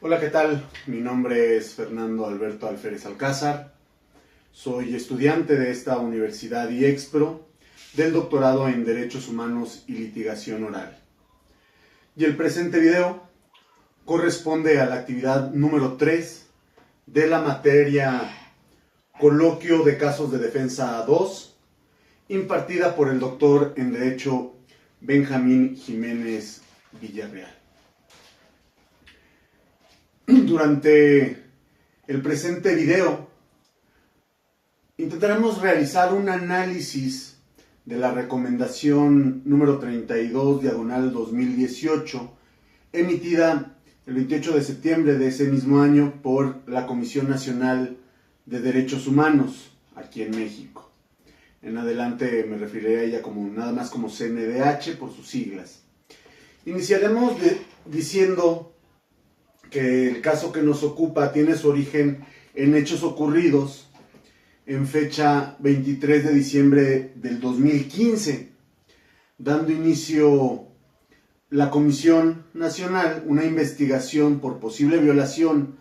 Hola, ¿qué tal? Mi nombre es Fernando Alberto Alférez Alcázar. Soy estudiante de esta Universidad IEXPRO del doctorado en Derechos Humanos y Litigación Oral. Y el presente video corresponde a la actividad número 3 de la materia Coloquio de Casos de Defensa 2, impartida por el doctor en Derecho Benjamín Jiménez Villarreal. Durante el presente video intentaremos realizar un análisis de la recomendación número 32, diagonal 2018, emitida el 28 de septiembre de ese mismo año por la Comisión Nacional de Derechos Humanos aquí en México. En adelante me referiré a ella nada más como CNDH por sus siglas. Iniciaremos diciendo que el caso que nos ocupa tiene su origen en hechos ocurridos en fecha 23 de diciembre del 2015, dando inicio la Comisión Nacional una investigación por posible violación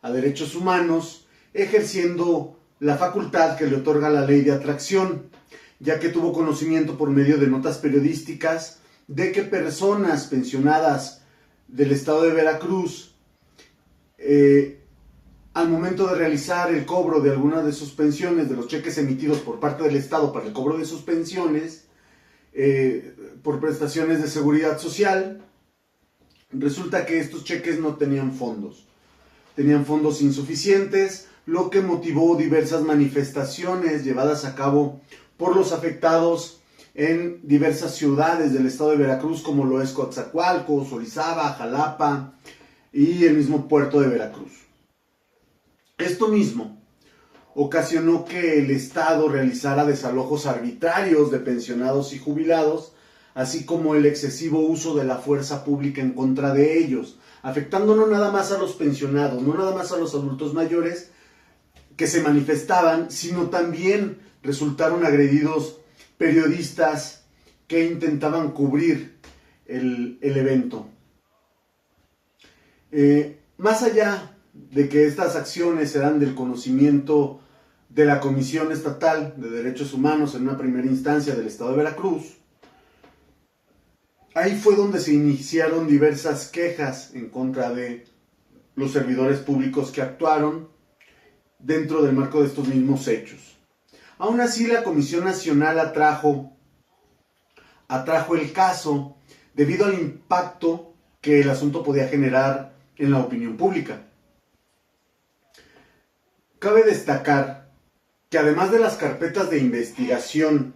a derechos humanos, ejerciendo la facultad que le otorga la ley de atracción, ya que tuvo conocimiento por medio de notas periodísticas de que personas pensionadas del estado de Veracruz, al momento de realizar el cobro de alguna de sus pensiones, de los cheques emitidos por parte del Estado para el cobro de sus pensiones, por prestaciones de seguridad social, resulta que estos cheques no tenían fondos insuficientes, lo que motivó diversas manifestaciones llevadas a cabo por los afectados en diversas ciudades del estado de Veracruz, como lo es Coatzacoalcos, Orizaba, Jalapa y el mismo puerto de Veracruz. Esto mismo ocasionó que el Estado realizara desalojos arbitrarios de pensionados y jubilados, así como el excesivo uso de la fuerza pública en contra de ellos, afectando no nada más a los pensionados, no nada más a los adultos mayores que se manifestaban, sino también resultaron agredidos periodistas que intentaban cubrir el evento. Más allá de que estas acciones eran del conocimiento de la Comisión Estatal de Derechos Humanos en una primera instancia del estado de Veracruz, ahí fue donde se iniciaron diversas quejas en contra de los servidores públicos que actuaron dentro del marco de estos mismos hechos. Aún así, la Comisión Nacional atrajo el caso debido al impacto que el asunto podía generar en la opinión pública. Cabe destacar que además de las carpetas de investigación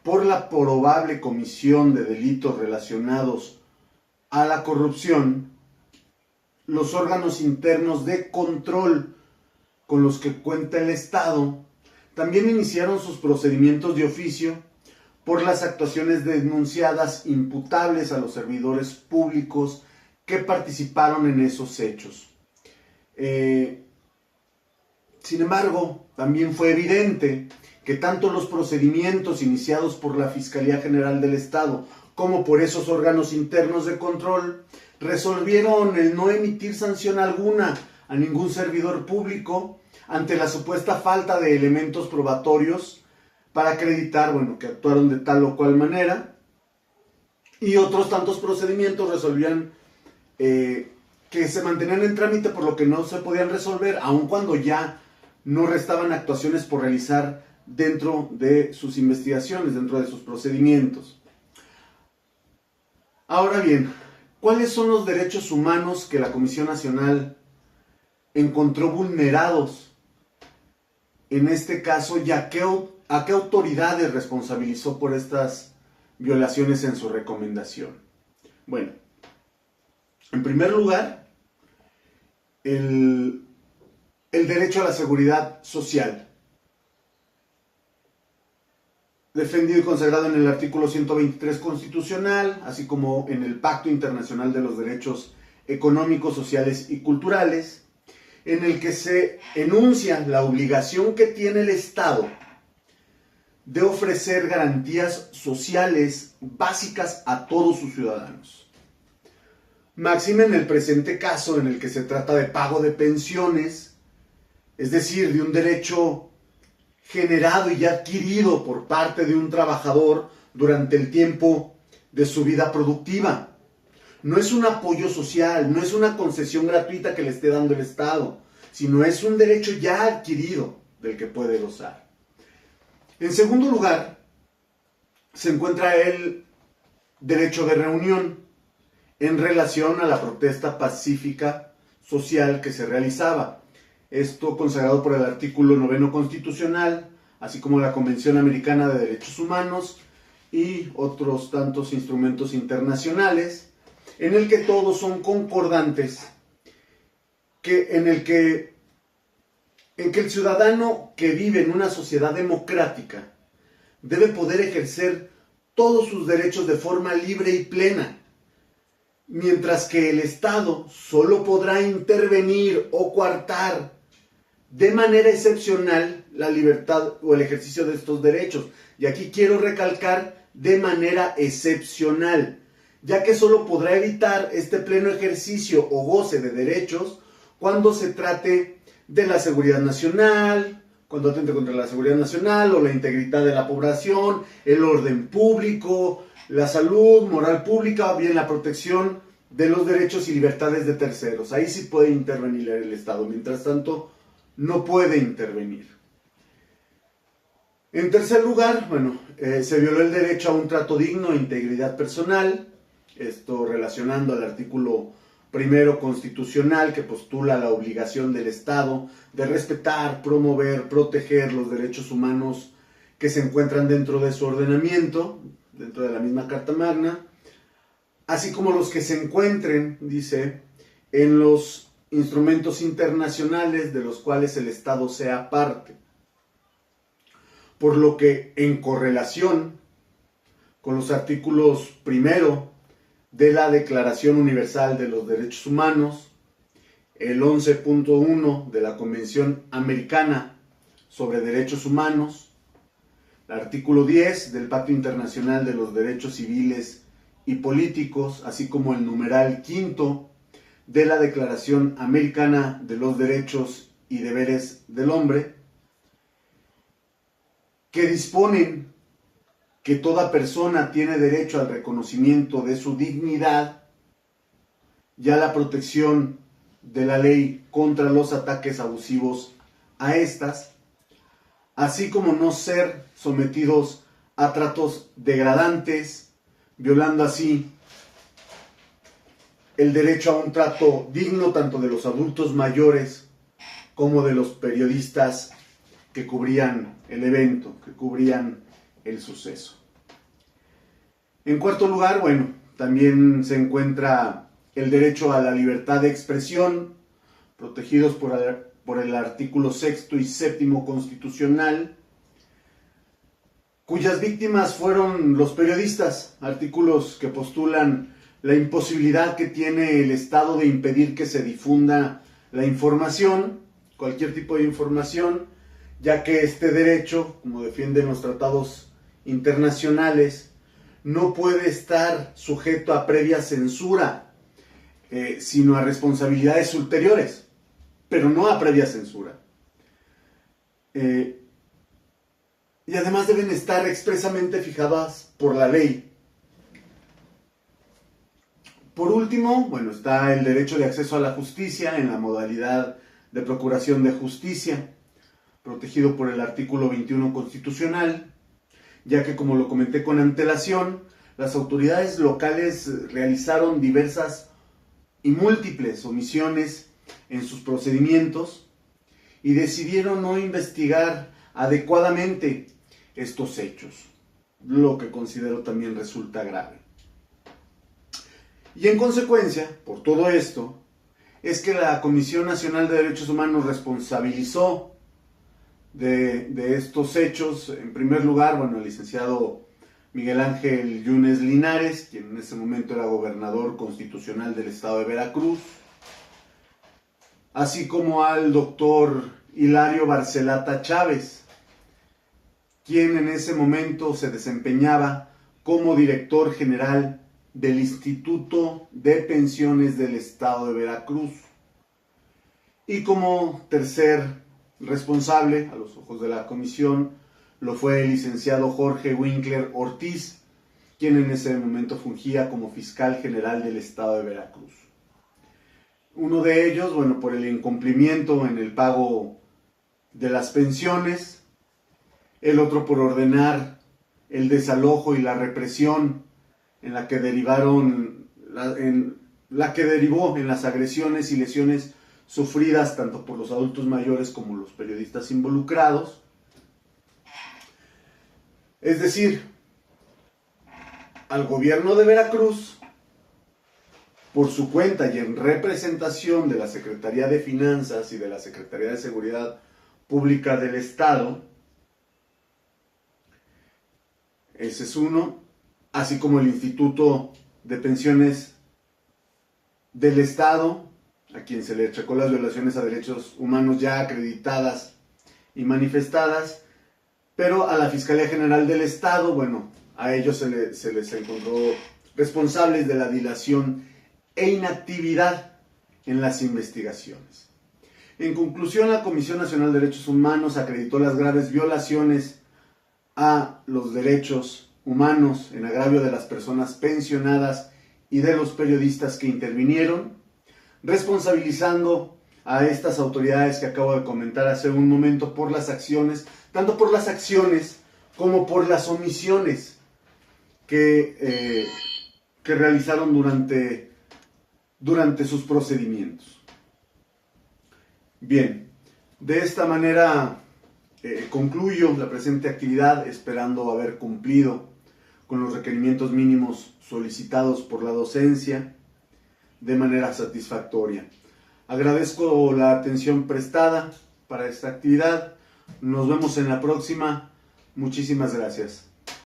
por la probable comisión de delitos relacionados a la corrupción, los órganos internos de control con los que cuenta el Estado también iniciaron sus procedimientos de oficio por las actuaciones denunciadas imputables a los servidores públicos que participaron en esos hechos. Sin embargo, también fue evidente que tanto los procedimientos iniciados por la Fiscalía General del Estado como por esos órganos internos de control resolvieron el no emitir sanción alguna a ningún servidor público ante la supuesta falta de elementos probatorios para acreditar, que actuaron de tal o cual manera, y otros tantos procedimientos resolvían que se mantenían en trámite, por lo que no se podían resolver, aun cuando ya no restaban actuaciones por realizar dentro de sus investigaciones, dentro de sus procedimientos. Ahora bien, ¿cuáles son los derechos humanos que la Comisión Nacional encontró vulnerados en este caso, y a qué autoridades responsabilizó por estas violaciones en su recomendación? Bueno, en primer lugar, el derecho a la seguridad social, defendido y consagrado en el artículo 123 constitucional, así como en el Pacto Internacional de los Derechos Económicos, Sociales y Culturales, en el que se enuncia la obligación que tiene el Estado de ofrecer garantías sociales básicas a todos sus ciudadanos. máxime en el presente caso en el que se trata de pago de pensiones, es decir, de un derecho generado y adquirido por parte de un trabajador durante el tiempo de su vida productiva. No es un apoyo social, no es una concesión gratuita que le esté dando el Estado, sino es un derecho ya adquirido del que puede gozar. En segundo lugar, se encuentra el derecho de reunión en relación a la protesta pacífica social que se realizaba. Esto consagrado por el artículo 9 constitucional, así como la Convención Americana de Derechos Humanos y otros tantos instrumentos internacionales, en el que todos son concordantes, en que el ciudadano que vive en una sociedad democrática debe poder ejercer todos sus derechos de forma libre y plena, mientras que el Estado solo podrá intervenir o coartar de manera excepcional la libertad o el ejercicio de estos derechos. Y aquí quiero recalcar de manera excepcional, ya que solo podrá evitar este pleno ejercicio o goce de derechos cuando se trate de la seguridad nacional, cuando atente contra la seguridad nacional o la integridad de la población, el orden público, la salud, moral pública o bien la protección de los derechos y libertades de terceros. Ahí sí puede intervenir el Estado, mientras tanto no puede intervenir. En tercer lugar, se violó el derecho a un trato digno e integridad personal, esto relacionando al artículo 1 constitucional que postula la obligación del Estado de respetar, promover, proteger los derechos humanos que se encuentran dentro de su ordenamiento, dentro de la misma Carta Magna, así como los que se encuentren, dice, en los instrumentos internacionales de los cuales el Estado sea parte. Por lo que, en correlación con los artículos 1 de la Declaración Universal de los Derechos Humanos, el 11.1 de la Convención Americana sobre Derechos Humanos, el artículo 10 del Pacto Internacional de los Derechos Civiles y Políticos, así como el numeral 5 de la Declaración Americana de los Derechos y Deberes del Hombre, que disponen que toda persona tiene derecho al reconocimiento de su dignidad y a la protección de la ley contra los ataques abusivos a estas, así como no ser sometidos a tratos degradantes, violando así el derecho a un trato digno tanto de los adultos mayores como de los periodistas que cubrían el evento, que cubrían el suceso. En cuarto lugar, también se encuentra el derecho a la libertad de expresión, protegidos por el artículo 6 y 7 constitucional, cuyas víctimas fueron los periodistas, artículos que postulan la imposibilidad que tiene el Estado de impedir que se difunda la información, cualquier tipo de información, ya que este derecho, como defienden los tratados internacionales, no puede estar sujeto a previa censura, sino a responsabilidades ulteriores, pero no a previa censura. Y además deben estar expresamente fijadas por la ley. Por último, está el derecho de acceso a la justicia en la modalidad de procuración de justicia, protegido por el artículo 21 constitucional, ya que, como lo comenté con antelación, las autoridades locales realizaron diversas y múltiples omisiones en sus procedimientos y decidieron no investigar adecuadamente estos hechos, lo que considero también resulta grave. Y en consecuencia, por todo esto, es que la Comisión Nacional de Derechos Humanos responsabilizó de estos hechos, en primer lugar, el licenciado Miguel Ángel Yunes Linares, quien en ese momento era gobernador constitucional del estado de Veracruz, así como al doctor Hilario Barcelata Chávez, quien en ese momento se desempeñaba como director general del Instituto de Pensiones del Estado de Veracruz. Y como tercer responsable, a los ojos de la comisión, lo fue el licenciado Jorge Winkler Ortiz, quien en ese momento fungía como fiscal general del Estado de Veracruz. Uno de ellos, por el incumplimiento en el pago de las pensiones, el otro por ordenar el desalojo y la represión en la que derivó en las agresiones y lesiones sufridas tanto por los adultos mayores como los periodistas involucrados. Es decir, al gobierno de Veracruz, por su cuenta y en representación de la Secretaría de Finanzas y de la Secretaría de Seguridad Pública del Estado, ese es uno, así como el Instituto de Pensiones del Estado, a quien se le achacó las violaciones a derechos humanos ya acreditadas y manifestadas, pero a la Fiscalía General del Estado, a ellos se les encontró responsables de la dilación e inactividad en las investigaciones. En conclusión, la Comisión Nacional de Derechos Humanos acreditó las graves violaciones a los derechos humanos en agravio de las personas pensionadas y de los periodistas que intervinieron, responsabilizando a estas autoridades que acabo de comentar hace un momento por las acciones, tanto por las acciones como por las omisiones que realizaron durante sus procedimientos. Bien, de esta manera concluyo la presente actividad, esperando haber cumplido con los requerimientos mínimos solicitados por la docencia de manera satisfactoria. Agradezco la atención prestada para esta actividad. Nos vemos en la próxima. Muchísimas gracias.